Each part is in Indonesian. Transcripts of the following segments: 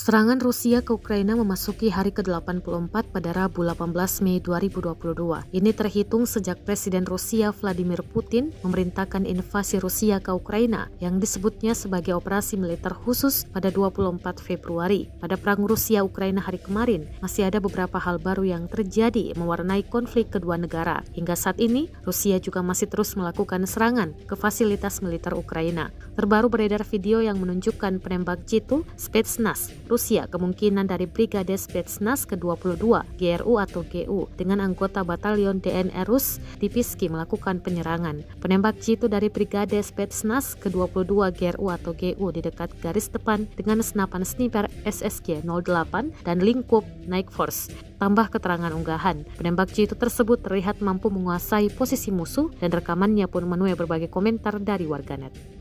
Serangan Rusia ke Ukraina memasuki hari ke-84 pada Rabu 18 Mei 2022. Ini terhitung sejak Presiden Rusia Vladimir Putin memerintahkan invasi Rusia ke Ukraina yang disebutnya sebagai operasi militer khusus pada 24 Februari. Pada perang Rusia-Ukraina hari kemarin, masih ada beberapa hal baru yang terjadi mewarnai konflik kedua negara. Hingga saat ini, Rusia juga masih terus melakukan serangan ke fasilitas militer Ukraina. Terbaru beredar video yang menunjukkan penembak jitu Spetsnaz Rusia, kemungkinan dari Brigade Spetsnaz ke-22 GRU atau GU dengan anggota batalion DNR Rus Lipski melakukan penyerangan. Penembak jitu dari Brigade Spetsnaz ke-22 GRU atau GU di dekat garis depan dengan senapan sniper SSG-08 dan lingkup Night Force. Tambah keterangan unggahan, penembak jitu tersebut terlihat mampu menguasai posisi musuh dan rekamannya pun menuai berbagai komentar dari warganet.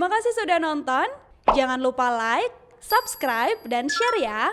Terima kasih sudah nonton. Jangan lupa like, subscribe, dan share ya.